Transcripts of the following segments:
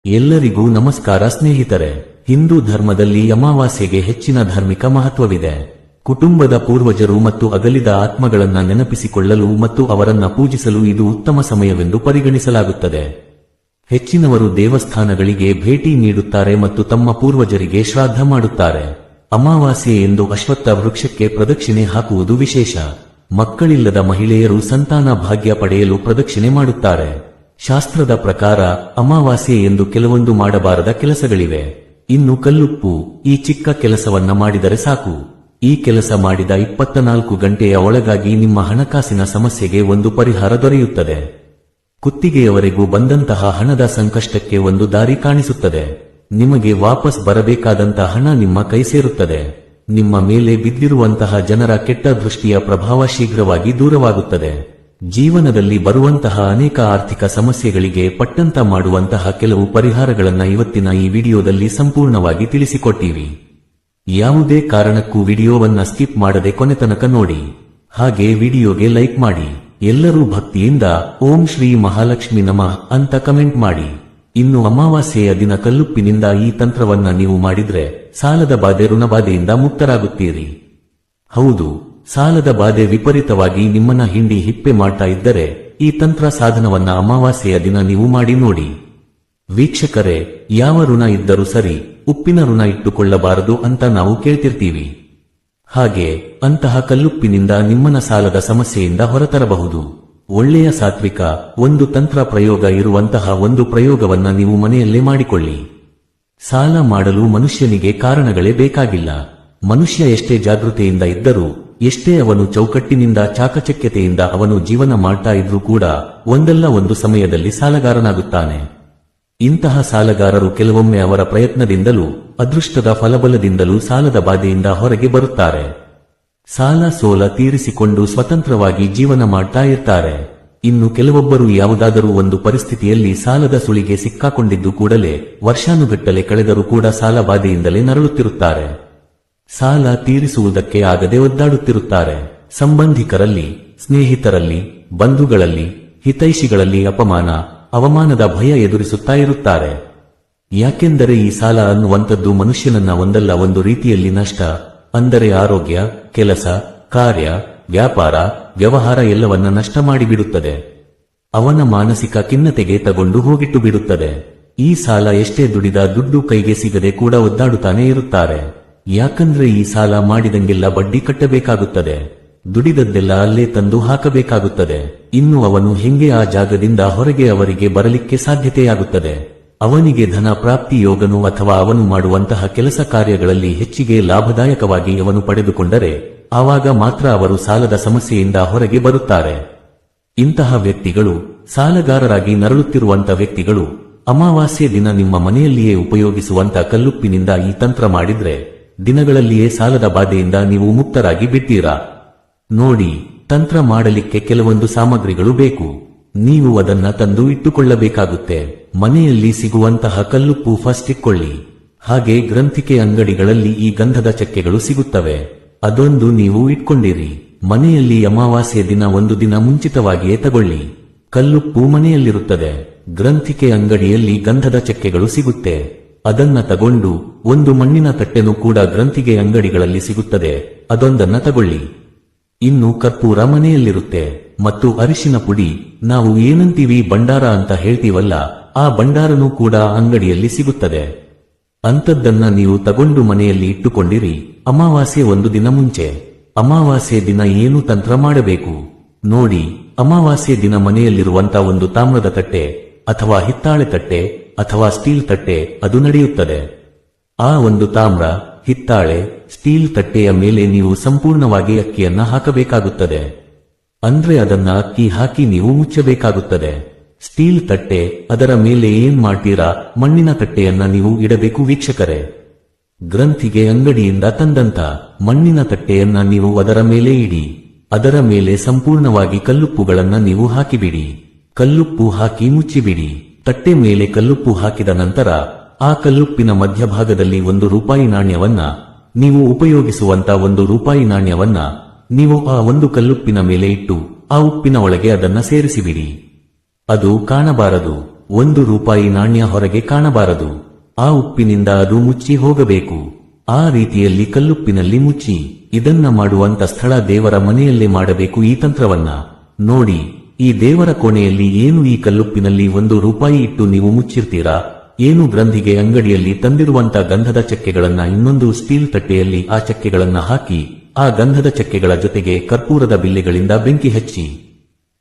ಎಲ್ಲರಿಗೂ ನಮಸ್ಕಾರ ಸ್ನೇಹಿತರೆ. ಹಿಂದೂ ಧರ್ಮದಲ್ಲಿ ಅಮಾವಾಸ್ಯೆಗೆ ಹೆಚ್ಚಿನ ಧಾರ್ಮಿಕ ಮಹತ್ವವಿದೆ. ಕುಟುಂಬದ ಪೂರ್ವಜರು ಮತ್ತು ಅಗಲಿದ ಆತ್ಮಗಳನ್ನ ನೆನಪಿಸಿಕೊಳ್ಳಲು ಮತ್ತು ಅವರನ್ನ ಪೂಜಿಸಲು ಇದು ಉತ್ತಮ ಸಮಯವೆಂದು ಪರಿಗಣಿಸಲಾಗುತ್ತದೆ. ಹೆಚ್ಚಿನವರು ದೇವಸ್ಥಾನಗಳಿಗೆ ಭೇಟಿ ನೀಡುತ್ತಾರೆ ಮತ್ತು ತಮ್ಮ ಪೂರ್ವಜರಿಗೆ ಶ್ರಾದ್ದ ಮಾಡುತ್ತಾರೆ. ಅಮಾವಾಸ್ಯೆ ಎಂದು ಅಶ್ವತ್ಥ ವೃಕ್ಷಕ್ಕೆ ಪ್ರದಕ್ಷಿಣೆ ಹಾಕುವುದು ವಿಶೇಷ. ಮಕ್ಕಳಿಲ್ಲದ ಮಹಿಳೆಯರು ಸಂತಾನ ಭಾಗ್ಯ ಪಡೆಯಲು ಪ್ರದಕ್ಷಿಣೆ ಮಾಡುತ್ತಾರೆ. ಶಾಸ್ತ್ರದ ಪ್ರಕಾರ ಅಮಾವಾಸ್ಯೆ ಎಂದು ಕೆಲವೊಂದು ಮಾಡಬಾರದ ಕೆಲಸಗಳಿವೆ. ಇನ್ನು ಕಲ್ಲುಪ್ಪು, ಈ ಚಿಕ್ಕ ಕೆಲಸವನ್ನ ಮಾಡಿದರೆ ಸಾಕು. ಈ ಕೆಲಸ ಮಾಡಿದ 24 ಗಂಟೆಯ ಒಳಗಾಗಿ ನಿಮ್ಮ ಹಣಕಾಸಿನ ಸಮಸ್ಯೆಗೆ ಒಂದು ಪರಿಹಾರ ದೊರೆಯುತ್ತದೆ. ಕುತ್ತಿಗೆಯವರೆಗೂ ಬಂದಂತಹ ಹಣದ ಸಂಕಷ್ಟಕ್ಕೆ ಒಂದು ದಾರಿ ಕಾಣಿಸುತ್ತದೆ. ನಿಮಗೆ ವಾಪಸ್ ಬರಬೇಕಾದಂತಹ ಹಣ ನಿಮ್ಮ ಕೈ ಸೇರುತ್ತದೆ. ನಿಮ್ಮ ಮೇಲೆ ಬಿದ್ದಿರುವಂತಹ ಜನರ ಕೆಟ್ಟ ದೃಷ್ಟಿಯ ಪ್ರಭಾವ ಶೀಘ್ರವಾಗಿ ದೂರವಾಗುತ್ತದೆ. ಜೀವನದಲ್ಲಿ ಬರುವಂತಹ ಅನೇಕ ಆರ್ಥಿಕ ಸಮಸ್ಯೆಗಳಿಗೆ ಪಟ್ಟಂತ ಮಾಡುವಂತಹ ಕೆಲವು ಪರಿಹಾರಗಳನ್ನ ಇವತ್ತಿನ ಈ ವಿಡಿಯೋದಲ್ಲಿ ಸಂಪೂರ್ಣವಾಗಿ ತಿಳಿಸಿಕೊಟ್ಟಿವಿ. ಯಾವುದೇ ಕಾರಣಕ್ಕೂ ವಿಡಿಯೋವನ್ನ ಸ್ಕಿಪ್ ಮಾಡದೆ ಕೊನೆತನಕ ನೋಡಿ. ಹಾಗೆ ವಿಡಿಯೋಗೆ ಲೈಕ್ ಮಾಡಿ. ಎಲ್ಲರೂ ಭಕ್ತಿಯಿಂದ ಓಂ ಶ್ರೀ ಮಹಾಲಕ್ಷ್ಮಿ ನಮಃ ಅಂತ ಕಮೆಂಟ್ ಮಾಡಿ. ಇನ್ನು ಅಮಾವಾಸ್ಯೆಯ ದಿನ ಕಲ್ಲುಪ್ಪಿನಿಂದ ಈ ತಂತ್ರವನ್ನ ನೀವು ಮಾಡಿದ್ರೆ ಸಾಲದ ಬಾಧೆ ಋಣಬಾಧೆಯಿಂದ ಮುಕ್ತರಾಗುತ್ತೀರಿ. ಹೌದು, ಸಾಲದ ಬಾಧೆ ವಿಪರೀತವಾಗಿ ನಿಮ್ಮನ್ನ ಹಿಂಡಿ ಹಿಪ್ಪೆ ಮಾಡ್ತಾ ಇದ್ದರೆ ಈ ತಂತ್ರ ಸಾಧನವನ್ನ ಅಮಾವಾಸ್ಯೆಯ ದಿನ ನೀವು ಮಾಡಿ ನೋಡಿ. ವೀಕ್ಷಕರೇ, ಯಾವ ಋಣ ಇದ್ದರೂ ಸರಿ, ಉಪ್ಪಿನ ಋಣ ಇಟ್ಟುಕೊಳ್ಳಬಾರದು ಅಂತ ನಾವು ಕೇಳ್ತಿರ್ತೀವಿ. ಹಾಗೆ ಅಂತಹ ಕಲ್ಲುಪ್ಪಿನಿಂದ ನಿಮ್ಮನ ಸಾಲದ ಸಮಸ್ಯೆಯಿಂದ ಹೊರತರಬಹುದು. ಒಳ್ಳೆಯ ಸಾತ್ವಿಕ ಒಂದು ತಂತ್ರ ಪ್ರಯೋಗ ಇರುವಂತಹ ಒಂದು ಪ್ರಯೋಗವನ್ನ ನೀವು ಮನೆಯಲ್ಲೇ ಮಾಡಿಕೊಳ್ಳಿ. ಸಾಲ ಮಾಡಲು ಮನುಷ್ಯನಿಗೆ ಕಾರಣಗಳೇ ಬೇಕಾಗಿಲ್ಲ. ಮನುಷ್ಯ ಎಷ್ಟೇ ಜಾಗೃತೆಯಿಂದ ಇದ್ದರೂ, ಎಷ್ಟೇ ಅವನು ಚೌಕಟ್ಟಿನಿಂದ ಚಾಕಚಕ್ಯತೆಯಿಂದ ಅವನು ಜೀವನ ಮಾಡ್ತಾ ಇದ್ರೂ ಕೂಡ ಒಂದಲ್ಲ ಒಂದು ಸಮಯದಲ್ಲಿ ಸಾಲಗಾರನಾಗುತ್ತಾನೆ. ಇಂತಹ ಸಾಲಗಾರರು ಕೆಲವೊಮ್ಮೆ ಅವರ ಪ್ರಯತ್ನದಿಂದಲೂ ಅದೃಷ್ಟದ ಫಲಬಲದಿಂದಲೂ ಸಾಲದ ಬಾಧೆಯಿಂದ ಹೊರಗೆ ಬರುತ್ತಾರೆ. ಸಾಲ ಸೋಲ ತೀರಿಸಿಕೊಂಡು ಸ್ವತಂತ್ರವಾಗಿ ಜೀವನ ಮಾಡ್ತಾ ಇರ್ತಾರೆ. ಇನ್ನು ಕೆಲವೊಬ್ಬರು ಯಾವುದಾದರೂ ಒಂದು ಪರಿಸ್ಥಿತಿಯಲ್ಲಿ ಸಾಲದ ಸುಳಿಗೆ ಸಿಕ್ಕಾಕೊಂಡಿದ್ದು ಕೂಡಲೇ ವರ್ಷಾನುಗಟ್ಟಲೆ ಕಳೆದರೂ ಕೂಡ ಸಾಲ ಬಾಧೆಯಿಂದಲೇ ನರಳುತ್ತಿರುತ್ತಾರೆ. ಸಾಲ ತೀರಿಸುವುದಕ್ಕೆ ಆಗದೆ ಒದ್ದಾಡುತ್ತಿರುತ್ತಾರೆ. ಸಂಬಂಧಿಕರಲ್ಲಿ, ಸ್ನೇಹಿತರಲ್ಲಿ, ಬಂಧುಗಳಲ್ಲಿ, ಹಿತೈಷಿಗಳಲ್ಲಿ ಅಪಮಾನ, ಅವಮಾನದ ಭಯ ಎದುರಿಸುತ್ತಾ ಇರುತ್ತಾರೆ. ಯಾಕೆಂದರೆ ಈ ಸಾಲ ಅನ್ನುವಂಥದ್ದು ಮನುಷ್ಯನನ್ನ ಒಂದಲ್ಲ ಒಂದು ರೀತಿಯಲ್ಲಿ ನಷ್ಟ, ಅಂದರೆ ಆರೋಗ್ಯ, ಕೆಲಸ, ಕಾರ್ಯ, ವ್ಯಾಪಾರ, ವ್ಯವಹಾರ ಎಲ್ಲವನ್ನ ನಷ್ಟ ಮಾಡಿಬಿಡುತ್ತದೆ. ಅವನ ಮಾನಸಿಕ ಖಿನ್ನತೆಗೆ ತಗೊಂಡು ಹೋಗಿಟ್ಟು ಬಿಡುತ್ತದೆ. ಈ ಸಾಲ ಎಷ್ಟೇ ದುಡಿದ ದುಡ್ಡು ಕೈಗೆ ಸಿಗದೆ ಕೂಡ ಒದ್ದಾಡುತ್ತಾನೆ ಇರುತ್ತಾರೆ. ಯಾಕಂದ್ರೆ ಈ ಸಾಲ ಮಾಡಿದಂಗೆಲ್ಲ ಬಡ್ಡಿ ಕಟ್ಟಬೇಕಾಗುತ್ತದೆ. ದುಡಿದದ್ದೆಲ್ಲ ಅಲ್ಲೇ ತಂದು ಹಾಕಬೇಕಾಗುತ್ತದೆ. ಇನ್ನು ಅವನು ಹೆಂಗೆ ಆ ಜಾಗದಿಂದ ಹೊರಗೆ ಅವರಿಗೆ ಬರಲಿಕ್ಕೆ ಸಾಧ್ಯತೆಯಾಗುತ್ತದೆ? ಅವನಿಗೆ ಧನ ಪ್ರಾಪ್ತಿ ಯೋಗನು ಅಥವಾ ಅವನು ಮಾಡುವಂತಹ ಕೆಲಸ ಕಾರ್ಯಗಳಲ್ಲಿ ಹೆಚ್ಚಿಗೆ ಲಾಭದಾಯಕವಾಗಿ ಅವನು ಪಡೆದುಕೊಂಡರೆ ಆವಾಗ ಮಾತ್ರ ಅವರು ಸಾಲದ ಸಮಸ್ಯೆಯಿಂದ ಹೊರಗೆ ಬರುತ್ತಾರೆ. ಇಂತಹ ವ್ಯಕ್ತಿಗಳು, ಸಾಲಗಾರರಾಗಿ ನರಳುತ್ತಿರುವಂತ ವ್ಯಕ್ತಿಗಳು, ಅಮಾವಾಸ್ಯೆ ದಿನ ನಿಮ್ಮ ಮನೆಯಲ್ಲಿಯೇ ಉಪಯೋಗಿಸುವಂತ ಕಲ್ಲುಪ್ಪಿನಿಂದ ಈ ತಂತ್ರ ಮಾಡಿದ್ರೆ ದಿನಗಳಲ್ಲಿಯೇ ಸಾಲದ ಬಾಧೆಯಿಂದ ನೀವು ಮುಕ್ತರಾಗಿ ಬಿಡ್ತೀರಾ. ನೋಡಿ, ತಂತ್ರ ಮಾಡಲಿಕ್ಕೆ ಕೆಲವೊಂದು ಸಾಮಗ್ರಿಗಳು ಬೇಕು. ನೀವು ಅದನ್ನ ತಂದು ಇಟ್ಟುಕೊಳ್ಳಬೇಕಾಗುತ್ತೆ. ಮನೆಯಲ್ಲಿ ಸಿಗುವಂತಹ ಕಲ್ಲುಪ್ಪು ಫಸ್ಟ್ ಇಟ್ಕೊಳ್ಳಿ. ಹಾಗೆ ಗ್ರಂಥಿಕೆ ಅಂಗಡಿಗಳಲ್ಲಿ ಈ ಗಂಧದ ಚಕ್ಕೆಗಳು ಸಿಗುತ್ತವೆ, ಅದೊಂದು ನೀವು ಇಟ್ಕೊಂಡಿರಿ. ಮನೆಯಲ್ಲಿ ಅಮಾವಾಸ್ಯೆ ದಿನ ಒಂದು ದಿನ ಮುಂಚಿತವಾಗಿಯೇ ತಗೊಳ್ಳಿ. ಕಲ್ಲುಪ್ಪು ಮನೆಯಲ್ಲಿರುತ್ತದೆ. ಗ್ರಂಥಿಕೆ ಅಂಗಡಿಯಲ್ಲಿ ಗಂಧದ ಚಕ್ಕೆಗಳು ಸಿಗುತ್ತೆ, ಅದನ್ನ ತಗೊಂಡು ಒಂದು ಮಣ್ಣಿನ ತಟ್ಟೆನೂ ಕೂಡ ಗ್ರಂಥಿಗೆ ಅಂಗಡಿಗಳಲ್ಲಿ ಸಿಗುತ್ತದೆ, ಅದೊಂದನ್ನ ತಗೊಳ್ಳಿ. ಇನ್ನು ಕರ್ಪೂರ ಮನೆಯಲ್ಲಿರುತ್ತೆ ಮತ್ತು ಅರಿಶಿನ ಪುಡಿ, ನಾವು ಏನಂತೀವಿ ಭಂಡಾರ ಅಂತ ಹೇಳ್ತೀವಲ್ಲ, ಆ ಭಂಡಾರನೂ ಕೂಡ ಅಂಗಡಿಯಲ್ಲಿ ಸಿಗುತ್ತದೆ. ಅಂಥದ್ದನ್ನ ನೀವು ತಗೊಂಡು ಮನೆಯಲ್ಲಿ ಇಟ್ಟುಕೊಂಡಿರಿ. ಅಮಾವಾಸ್ಯೆ ಒಂದು ದಿನ ಮುಂಚೆ. ಅಮಾವಾಸ್ಯೆ ದಿನ ಏನು ತಂತ್ರ ಮಾಡಬೇಕು ನೋಡಿ. ಅಮಾವಾಸ್ಯೆ ದಿನ ಮನೆಯಲ್ಲಿರುವಂತ ಒಂದು ತಾಮ್ರದ ತಟ್ಟೆ ಅಥವಾ ಹಿತ್ತಾಳೆ ತಟ್ಟೆ ಅಥವಾ ಸ್ಟೀಲ್ ತಟ್ಟೆ ಅದು ನಡೆಯುತ್ತದೆ. ಆ ಒಂದು ತಾಮ್ರ, ಹಿತ್ತಾಳೆ, ಸ್ಟೀಲ್ ತಟ್ಟೆಯ ಮೇಲೆ ನೀವು ಸಂಪೂರ್ಣವಾಗಿ ಅಕ್ಕಿಯನ್ನ ಹಾಕಬೇಕಾಗುತ್ತದೆ. ಅಂದ್ರೆ ಅದನ್ನ ಅಕ್ಕಿ ಹಾಕಿ ನೀವು ಮುಚ್ಚಬೇಕಾಗುತ್ತದೆ. ಸ್ಟೀಲ್ ತಟ್ಟೆ, ಅದರ ಮೇಲೆ ಏನ್ ಮಾಡ್ತೀರಾ, ಮಣ್ಣಿನ ತಟ್ಟೆಯನ್ನ ನೀವು ಇಡಬೇಕು. ವೀಕ್ಷಕರೇ, ಗ್ರಂಥಿಗೆ ಅಂಗಡಿಯಿಂದ ತಂದಂತ ಮಣ್ಣಿನ ತಟ್ಟೆಯನ್ನ ನೀವು ಅದರ ಮೇಲೆ ಇಡಿ. ಅದರ ಮೇಲೆ ಸಂಪೂರ್ಣವಾಗಿ ಕಲ್ಲುಪ್ಪುಗಳನ್ನ ನೀವು ಹಾಕಿಬಿಡಿ. ಕಲ್ಲುಪ್ಪು ಹಾಕಿ ಮುಚ್ಚಿಬಿಡಿ. ತಟ್ಟೆ ಮೇಲೆ ಕಲ್ಲುಪ್ಪು ಹಾಕಿದ ನಂತರ ಆ ಕಲ್ಲುಪ್ಪಿನ ಮಧ್ಯಭಾಗದಲ್ಲಿ ₹1 ನಾಣ್ಯವನ್ನ, ನೀವು ಉಪಯೋಗಿಸುವಂತ ₹1 ನಾಣ್ಯವನ್ನ ನೀವು ಆ ಒಂದು ಕಲ್ಲುಪ್ಪಿನ ಮೇಲೆ ಇಟ್ಟು ಆ ಉಪ್ಪಿನ ಒಳಗೆ ಅದನ್ನ ಸೇರಿಸಿಬಿಡಿ. ಅದು ಕಾಣಬಾರದು. 1 ರೂಪಾಯಿ ನಾಣ್ಯ ಹೊರಗೆ ಕಾಣಬಾರದು. ಆ ಉಪ್ಪಿನಿಂದ ಅದು ಮುಚ್ಚಿ ಹೋಗಬೇಕು. ಆ ರೀತಿಯಲ್ಲಿ ಕಲ್ಲುಪ್ಪಿನಲ್ಲಿ ಮುಚ್ಚಿ. ಇದನ್ನ ಮಾಡುವಂತ ಸ್ಥಳ ದೇವರ ಮನೆಯಲ್ಲೇ ಮಾಡಬೇಕು ಈ ತಂತ್ರವನ್ನ. ನೋಡಿ, ಈ ದೇವರ ಕೋಣೆಯಲ್ಲಿ ಏನು ಈ ಕಲ್ಲುಪ್ಪಿನಲ್ಲಿ 1 ರೂಪಾಯಿ ಇಟ್ಟು ನೀವು ಮುಚ್ಚಿರ್ತೀರಾ, ಏನು ಗ್ರಂಥಿಗೆ ಅಂಗಡಿಯಲ್ಲಿ ತಂದಿರುವಂತ ಗಂಧದ ಚಕ್ಕೆಗಳನ್ನ ಇನ್ನೊಂದು ಸ್ಟೀಲ್ ತಟ್ಟೆಯಲ್ಲಿ ಆ ಚಕ್ಕೆಗಳನ್ನ ಹಾಕಿ, ಆ ಗಂಧದ ಚಕ್ಕೆಗಳ ಜೊತೆಗೆ ಕರ್ಪೂರದ ಬಿಲ್ಲೆಗಳಿಂದ ಬೆಂಕಿ ಹಚ್ಚಿ,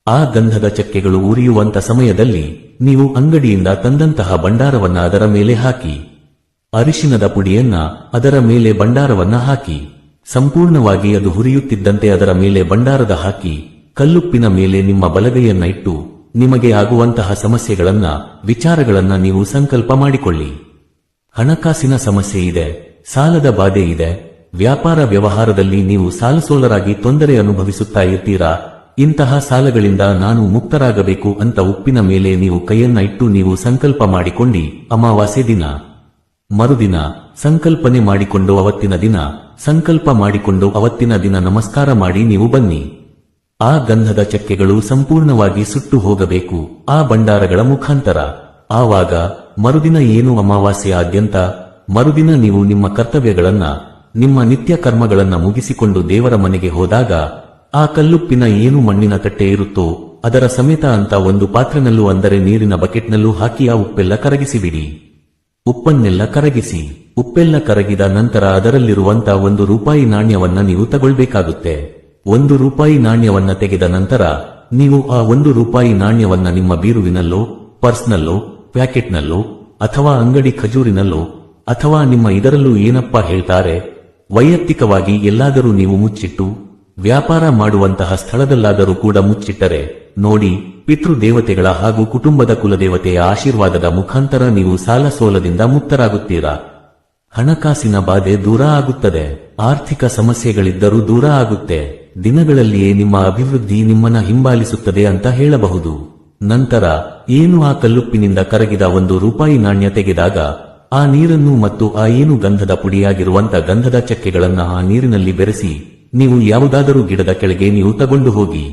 ಆ ಗಂಧದ ಚಕ್ಕೆಗಳು ಉರಿಯುವಂತ ಸಮಯದಲ್ಲಿ ನೀವು ಅಂಗಡಿಯಿಂದ ತಂದಂತಹ ಭಂಡಾರವನ್ನ ಅದರ ಮೇಲೆ ಹಾಕಿ, ಅರಿಶಿನದ ಪುಡಿಯನ್ನ ಅದರ ಮೇಲೆ ಭಂಡಾರವನ್ನ ಹಾಕಿ, ಸಂಪೂರ್ಣವಾಗಿ ಅದು ಹುರಿಯುತ್ತಿದ್ದಂತೆ ಅದರ ಮೇಲೆ ಭಂಡಾರದ ಹಾಕಿ, ಕಲ್ಲುಪ್ಪಿನ ಮೇಲೆ ನಿಮ್ಮ ಬಲಗೈಯನ್ನ ಇಟ್ಟು ನಿಮಗೆ ಆಗುವಂತಹ ಸಮಸ್ಯೆಗಳನ್ನ, ವಿಚಾರಗಳನ್ನ ನೀವು ಸಂಕಲ್ಪ ಮಾಡಿಕೊಳ್ಳಿ. ಹಣಕಾಸಿನ ಸಮಸ್ಯೆ ಇದೆ, ಸಾಲದ ಬಾಧೆ ಇದೆ, ವ್ಯಾಪಾರ ವ್ಯವಹಾರದಲ್ಲಿ ನೀವು ಸಾಲಸೋಲರಾಗಿ ತೊಂದರೆ ಅನುಭವಿಸುತ್ತಾ ಇರ್ತೀರಾ, ಇಂತಹ ಸಾಲಗಳಿಂದ ನಾನು ಮುಕ್ತರಾಗಬೇಕು ಅಂತ ಉಪ್ಪಿನ ಮೇಲೆ ನೀವು ಕೈಯನ್ನ ಇಟ್ಟು ನೀವು ಸಂಕಲ್ಪ ಮಾಡಿಕೊಂಡಿ, ಅಮಾವಾಸ್ಯೆ ದಿನ ಮರುದಿನ ಸಂಕಲ್ಪನೆ ಮಾಡಿಕೊಂಡು ಅವತ್ತಿನ ದಿನ ಸಂಕಲ್ಪ ಮಾಡಿಕೊಂಡು ಅವತ್ತಿನ ದಿನ ನಮಸ್ಕಾರ ಮಾಡಿ ನೀವು ಬನ್ನಿ. ಆ ಗಂಧದ ಚಕ್ಕೆಗಳು ಸಂಪೂರ್ಣವಾಗಿ ಸುಟ್ಟು ಹೋಗಬೇಕು ಆ ಭಂಡಾರಗಳ ಮುಖಾಂತರ. ಆವಾಗ ಮರುದಿನ ಏನು ಅಮಾವಾಸ್ಯೆ ಆದ್ಯಂತ ಮರುದಿನ ನೀವು ನಿಮ್ಮ ಕರ್ತವ್ಯಗಳನ್ನ, ನಿಮ್ಮ ನಿತ್ಯ ಕರ್ಮಗಳನ್ನ ಮುಗಿಸಿಕೊಂಡು ದೇವರ ಮನೆಗೆ ಹೋದಾಗ ಆ ಕಲ್ಲುಪ್ಪಿನ ಏನು ಮಣ್ಣಿನ ತಟ್ಟೆ ಇರುತ್ತೋ ಅದರ ಸಮೇತ ಅಂತ ಒಂದು ಪಾತ್ರೆನಲ್ಲೂ, ಅಂದರೆ ನೀರಿನ ಬಕೆಟ್ನಲ್ಲೂ ಹಾಕಿ ಆ ಉಪ್ಪೆಲ್ಲ ಕರಗಿಸಿಬಿಡಿ. ಉಪ್ಪನ್ನೆಲ್ಲ ಕರಗಿಸಿ, ಉಪ್ಪೆಲ್ಲ ಕರಗಿದ ನಂತರ ಅದರಲ್ಲಿರುವಂತ 1 ರೂಪಾಯಿ ನಾಣ್ಯವನ್ನ ನೀವು ತಗೊಳ್ಬೇಕಾಗುತ್ತೆ. 1 ರೂಪಾಯಿ ನಾಣ್ಯವನ್ನ ತೆಗೆದ ನಂತರ ನೀವು ಆ 1 ರೂಪಾಯಿ ನಾಣ್ಯವನ್ನ ನಿಮ್ಮ ಬೀರುವಿನಲ್ಲೋ, ಪರ್ಸ್ನಲ್ಲೋ, ಪ್ಯಾಕೆಟ್ನಲ್ಲೋ ಅಥವಾ ಅಂಗಡಿ ಖಜೂರಿನಲ್ಲೋ ಅಥವಾ ನಿಮ್ಮ ಇದರಲ್ಲೂ ಏನಪ್ಪಾ ಹೇಳ್ತಾರೆ ವೈಯಕ್ತಿಕವಾಗಿ ಎಲ್ಲಾದರೂ ನೀವು ಮುಚ್ಚಿಟ್ಟು, ವ್ಯಾಪಾರ ಮಾಡುವಂತಹ ಸ್ಥಳದಲ್ಲಾದರೂ ಕೂಡ ಮುಚ್ಚಿಟ್ಟರೆ ನೋಡಿ, ಪಿತೃ ದೇವತೆಗಳ ಹಾಗೂ ಕುಟುಂಬದ ಕುಲದೇವತೆಯ ಆಶೀರ್ವಾದದ ಮುಖಾಂತರ ನೀವು ಸಾಲ ಸೋಲದಿಂದ ಮುಕ್ತರಾಗುತ್ತೀರಾ. ಹಣಕಾಸಿನ ಬಾಧೆ ದೂರ ಆಗುತ್ತದೆ, ಆರ್ಥಿಕ ಸಮಸ್ಯೆಗಳಿದ್ದರೂ ದೂರ ಆಗುತ್ತೆ, ದಿನಗಳಲ್ಲಿಯೇ ನಿಮ್ಮ ಅಭಿವೃದ್ಧಿ ನಿಮ್ಮನ್ನ ಹಿಂಬಾಲಿಸುತ್ತದೆ ಅಂತ ಹೇಳಬಹುದು. ನಂತರ ಏನು ಆ ಕಲ್ಲುಪ್ಪಿನಿಂದ ಕರಗಿದ 1 ರೂಪಾಯಿ ನಾಣ್ಯ ತೆಗೆದಾಗ ಆ ನೀರನ್ನು ಮತ್ತು ಆ ಏನು ಗಂಧದ ಪುಡಿಯಾಗಿರುವಂತ ಗಂಧದ ಚಕ್ಕೆಗಳನ್ನ ಆ ನೀರಿನಲ್ಲಿ ಬೆರೆಸಿ ನೀವು ಯಾವುದಾದರೂ ಗಿಡದ ಕೆಳಗೆ ನೀವು ತಗೊಂಡು ಹೋಗಿ.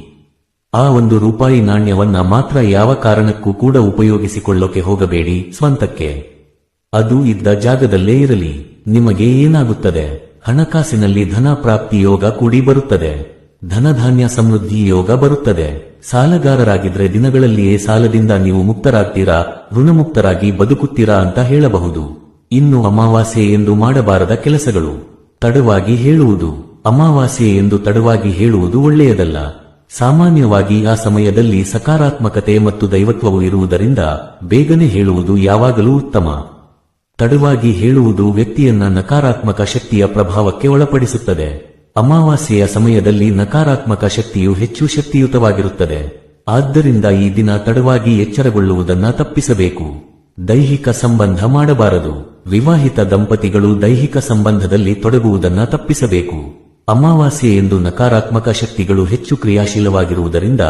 ಆ 1 ರೂಪಾಯಿ ನಾಣ್ಯವನ್ನ ಮಾತ್ರ ಯಾವ ಕಾರಣಕ್ಕೂ ಕೂಡ ಉಪಯೋಗಿಸಿಕೊಳ್ಳೋಕೆ ಹೋಗಬೇಡಿ ಸ್ವಂತಕ್ಕೆ. ಅದು ಇದ್ದ ಜಾಗದಲ್ಲೇ ಇರಲಿ. ನಿಮಗೆ ಏನಾಗುತ್ತದೆ, ಹಣಕಾಸಿನಲ್ಲಿ ಧನ ಪ್ರಾಪ್ತಿ ಯೋಗ ಕೂಡಿ ಬರುತ್ತದೆ, ಧನಧಾನ್ಯ ಸಮೃದ್ಧಿ ಯೋಗ ಬರುತ್ತದೆ. ಸಾಲಗಾರರಾಗಿದ್ರೆ ದಿನಗಳಲ್ಲಿಯೇ ಸಾಲದಿಂದ ನೀವು ಮುಕ್ತರಾಗ್ತೀರಾ, ಋಣಮುಕ್ತರಾಗಿ ಬದುಕುತ್ತೀರಾ ಅಂತ ಹೇಳಬಹುದು. ಇನ್ನು ಅಮಾವಾಸ್ಯೆ ಎಂದು ಮಾಡಬಾರದ ಕೆಲಸಗಳು. ತಡವಾಗಿ ಹೇಳುವುದು. ಅಮಾವಾಸ್ಯೆ ಎಂದು ತಡವಾಗಿ ಹೇಳುವುದು ಒಳ್ಳೆಯದಲ್ಲ. ಸಾಮಾನ್ಯವಾಗಿ ಆ ಸಮಯದಲ್ಲಿ ಸಕಾರಾತ್ಮಕತೆ ಮತ್ತು ದೈವತ್ವವು ಇರುವುದರಿಂದ ಬೇಗನೆ ಹೇಳುವುದು ಯಾವಾಗಲೂ ಉತ್ತಮ. ತಡವಾಗಿ ಹೇಳುವುದು ವ್ಯಕ್ತಿಯನ್ನ ನಕಾರಾತ್ಮಕ ಶಕ್ತಿಯ ಪ್ರಭಾವಕ್ಕೆ ಒಳಪಡಿಸುತ್ತದೆ. ಅಮಾವಾಸ್ಯೆಯ ಸಮಯದಲ್ಲಿ ನಕಾರಾತ್ಮಕ ಶಕ್ತಿಯು ಹೆಚ್ಚು ಶಕ್ತಿಯುತವಾಗಿರುತ್ತದೆ. ಆದ್ದರಿಂದ ಈ ದಿನ ತಡವಾಗಿ ಎಚ್ಚರಗೊಳ್ಳುವುದನ್ನ ತಪ್ಪಿಸಬೇಕು. ದೈಹಿಕ ಸಂಬಂಧ ಮಾಡಬಾರದು. ವಿವಾಹಿತ ದಂಪತಿಗಳು ದೈಹಿಕ ಸಂಬಂಧದಲ್ಲಿ ತೊಡಗುವುದನ್ನ ತಪ್ಪಿಸಬೇಕು. ಅಮಾವಾಸ್ಯೆ ಎಂದು ನಕಾರಾತ್ಮಕ ಶಕ್ತಿಗಳು ಹೆಚ್ಚು ಕ್ರಿಯಾಶೀಲವಾಗಿರುವುದರಿಂದ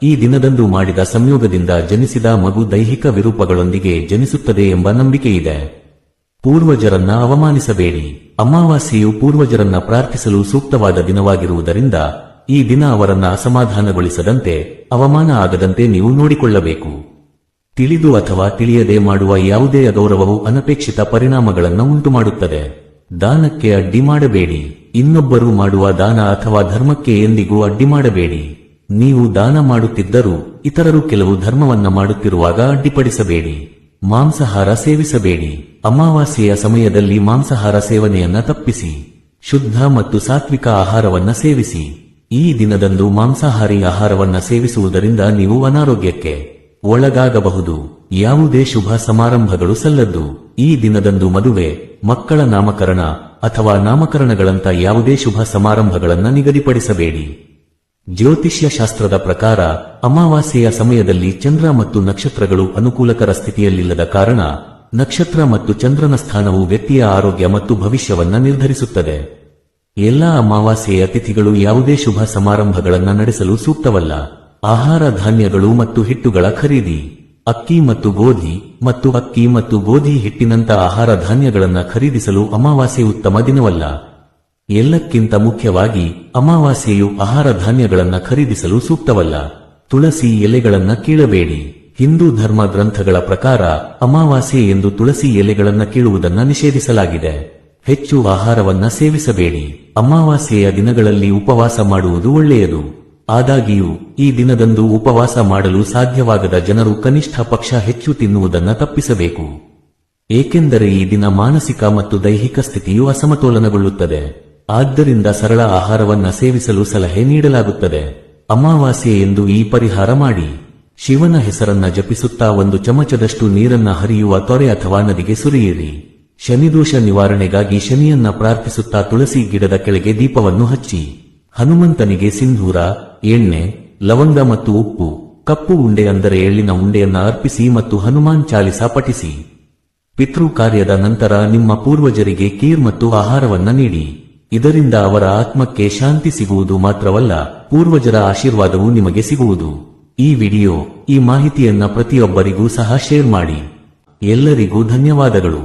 ಈ ದಿನದಂದು ಮಾಡಿದ ಸಂಯೋಗದಿಂದ ಜನಿಸಿದ ಮಗು ದೈಹಿಕ ವಿರೂಪಗಳೊಂದಿಗೆ ಜನಿಸುತ್ತದೆ ಎಂಬ ನಂಬಿಕೆಯಿದೆ. ಪೂರ್ವಜರನ್ನ ಅವಮಾನಿಸಬೇಡಿ. ಅಮಾವಾಸ್ಯೆಯು ಪೂರ್ವಜರನ್ನ ಪ್ರಾರ್ಥಿಸಲು ಸೂಕ್ತವಾದ ದಿನವಾಗಿರುವುದರಿಂದ ಈ ದಿನ ಅವರನ್ನ ಅಸಮಾಧಾನಗೊಳಿಸದಂತೆ, ಅವಮಾನ ಆಗದಂತೆ ನೀವು ನೋಡಿಕೊಳ್ಳಬೇಕು. ತಿಳಿದು ಅಥವಾ ತಿಳಿಯದೆ ಮಾಡುವ ಯಾವುದೇ ಅಗೌರವವು ಅನಪೇಕ್ಷಿತ ಪರಿಣಾಮಗಳನ್ನು ಉಂಟುಮಾಡುತ್ತದೆ. ದಾನಕ್ಕೆ ಅಡ್ಡಿ ಮಾಡಬೇಡಿ. ಇನ್ನೊಬ್ಬರು ಮಾಡುವ ದಾನ ಅಥವಾ ಧರ್ಮಕ್ಕೆ ಎಂದಿಗೂ ಅಡ್ಡಿ ಮಾಡಬೇಡಿ. ನೀವು ದಾನ ಮಾಡುತ್ತಿದ್ದರೂ ಇತರರು ಕೆಲವು ಧರ್ಮವನ್ನ ಮಾಡುತ್ತಿರುವಾಗ ಅಡ್ಡಿಪಡಿಸಬೇಡಿ. ಮಾಂಸಾಹಾರ ಸೇವಿಸಬೇಡಿ. ಅಮಾವಾಸ್ಯೆಯ ಸಮಯದಲ್ಲಿ ಮಾಂಸಾಹಾರ ಸೇವನೆಯನ್ನ ತಪ್ಪಿಸಿ ಶುದ್ಧ ಮತ್ತು ಸಾತ್ವಿಕ ಆಹಾರವನ್ನ ಸೇವಿಸಿ. ಈ ದಿನದಂದು ಮಾಂಸಾಹಾರಿ ಆಹಾರವನ್ನ ಸೇವಿಸುವುದರಿಂದ ನೀವು ಅನಾರೋಗ್ಯಕ್ಕೆ ಒಳಗಾಗಬಹುದು. ಯಾವುದೇ ಶುಭ ಸಮಾರಂಭಗಳು ಸಲ್ಲದ್ದು. ಈ ದಿನದಂದು ಮದುವೆ, ಮಕ್ಕಳ ನಾಮಕರಣ ಅಥವಾ ನಾಮಕರಣಗಳಂತ ಯಾವುದೇ ಶುಭ ಸಮಾರಂಭಗಳನ್ನ ನಿಗದಿಪಡಿಸಬೇಡಿ. ಜ್ಯೋತಿಷ್ಯ ಶಾಸ್ತ್ರದ ಪ್ರಕಾರ ಅಮಾವಾಸ್ಯೆಯ ಸಮಯದಲ್ಲಿ ಚಂದ್ರ ಮತ್ತು ನಕ್ಷತ್ರಗಳು ಅನುಕೂಲಕರ ಸ್ಥಿತಿಯಲ್ಲಿಲ್ಲದ ಕಾರಣ ನಕ್ಷತ್ರ ಮತ್ತು ಚಂದ್ರನ ಸ್ಥಾನವು ವ್ಯಕ್ತಿಯ ಆರೋಗ್ಯ ಮತ್ತು ಭವಿಷ್ಯವನ್ನ ನಿರ್ಧರಿಸುತ್ತದೆ. ಎಲ್ಲಾ ಅಮಾವಾಸ್ಯೆಯ ತಿಥಿಗಳು ಯಾವುದೇ ಶುಭ ಸಮಾರಂಭಗಳನ್ನ ನಡೆಸಲು ಸೂಕ್ತವಲ್ಲ. ಆಹಾರ ಧಾನ್ಯಗಳು ಮತ್ತು ಹಿಟ್ಟುಗಳ ಖರೀದಿ, ಅಕ್ಕಿ ಮತ್ತು ಗೋಧಿ ಮತ್ತು ಅಕ್ಕಿ ಮತ್ತು ಗೋಧಿ ಹಿಟ್ಟಿನಂತ ಆಹಾರ ಧಾನ್ಯಗಳನ್ನ ಖರೀದಿಸಲು ಅಮಾವಾಸ್ಯೆ ಉತ್ತಮ ದಿನವಲ್ಲ. ಎಲ್ಲಕ್ಕಿಂತ ಮುಖ್ಯವಾಗಿ ಅಮಾವಾಸ್ಯೆಯು ಆಹಾರ ಧಾನ್ಯಗಳನ್ನ ಖರೀದಿಸಲು ಸೂಕ್ತವಲ್ಲ. ತುಳಸಿ ಎಲೆಗಳನ್ನ ಕೀಳಬೇಡಿ. ಹಿಂದೂ ಧರ್ಮ ಗ್ರಂಥಗಳ ಪ್ರಕಾರ ಅಮಾವಾಸ್ಯೆ ಎಂದು ತುಳಸಿ ಎಲೆಗಳನ್ನ ಕೀಳುವುದನ್ನ ನಿಷೇಧಿಸಲಾಗಿದೆ. ಹೆಚ್ಚು ಆಹಾರವನ್ನ ಸೇವಿಸಬೇಡಿ. ಅಮಾವಾಸ್ಯೆಯ ದಿನಗಳಲ್ಲಿ ಉಪವಾಸ ಮಾಡುವುದು ಒಳ್ಳೆಯದು. ಆದಾಗ್ಯೂ ಈ ದಿನದಂದು ಉಪವಾಸ ಮಾಡಲು ಸಾಧ್ಯವಾಗದ ಜನರು ಕನಿಷ್ಠ ಪಕ್ಷ ಹೆಚ್ಚು ತಿನ್ನುವುದನ್ನ ತಪ್ಪಿಸಬೇಕು. ಏಕೆಂದರೆ ಈ ದಿನ ಮಾನಸಿಕ ಮತ್ತು ದೈಹಿಕ ಸ್ಥಿತಿಯು ಅಸಮತೋಲನಗೊಳ್ಳುತ್ತದೆ. ಆದ್ದರಿಂದ ಸರಳ ಆಹಾರವನ್ನ ಸೇವಿಸಲು ಸಲಹೆ ನೀಡಲಾಗುತ್ತದೆ. ಅಮಾವಾಸ್ಯೆ ಎಂದು ಈ ಪರಿಹಾರ ಮಾಡಿ. ಶಿವನ ಹೆಸರನ್ನ ಜಪಿಸುತ್ತಾ 1 ಚಮಚದಷ್ಟು ನೀರನ್ನ ಹರಿಯುವ ತೊರೆ ಅಥವಾ ನದಿಗೆ ಸುರಿಯಿರಿ. ಶನಿದೋಷ ನಿವಾರಣೆಗಾಗಿ ಶನಿಯನ್ನ ಪ್ರಾರ್ಥಿಸುತ್ತಾ ತುಳಸಿ ಗಿಡದ ಕೆಳಗೆ ದೀಪವನ್ನು ಹಚ್ಚಿ ಹನುಮಂತನಿಗೆ ಸಿಂಧೂರ, ಎಣ್ಣೆ, ಲವಂಗ ಮತ್ತು ಉಪ್ಪು, ಕಪ್ಪು ಉಂಡೆ ಅಂದರೆ ಎಳ್ಳಿನ ಉಂಡೆಯನ್ನ ಅರ್ಪಿಸಿ ಮತ್ತು ಹನುಮಾನ್ ಚಾಲಿಸಾ ಪಠಿಸಿ. ಪಿತೃ ಕಾರ್ಯದ ನಂತರ ನಿಮ್ಮ ಪೂರ್ವಜರಿಗೆ ಖೀರ್ ಮತ್ತು ಆಹಾರವನ್ನ ನೀಡಿ. ಇದರಿಂದ ಅವರ ಆತ್ಮಕ್ಕೆ ಶಾಂತಿ ಸಿಗುವುದು ಮಾತ್ರವಲ್ಲ, ಪೂರ್ವಜರ ಆಶೀರ್ವಾದವೂ ನಿಮಗೆ ಸಿಗುವುದು. ಈ ವಿಡಿಯೋ, ಈ ಮಾಹಿತಿಯನ್ನ ಪ್ರತಿಯೊಬ್ಬರಿಗೂ ಸಹ ಶೇರ್ ಮಾಡಿ. ಎಲ್ಲರಿಗೂ ಧನ್ಯವಾದಗಳು.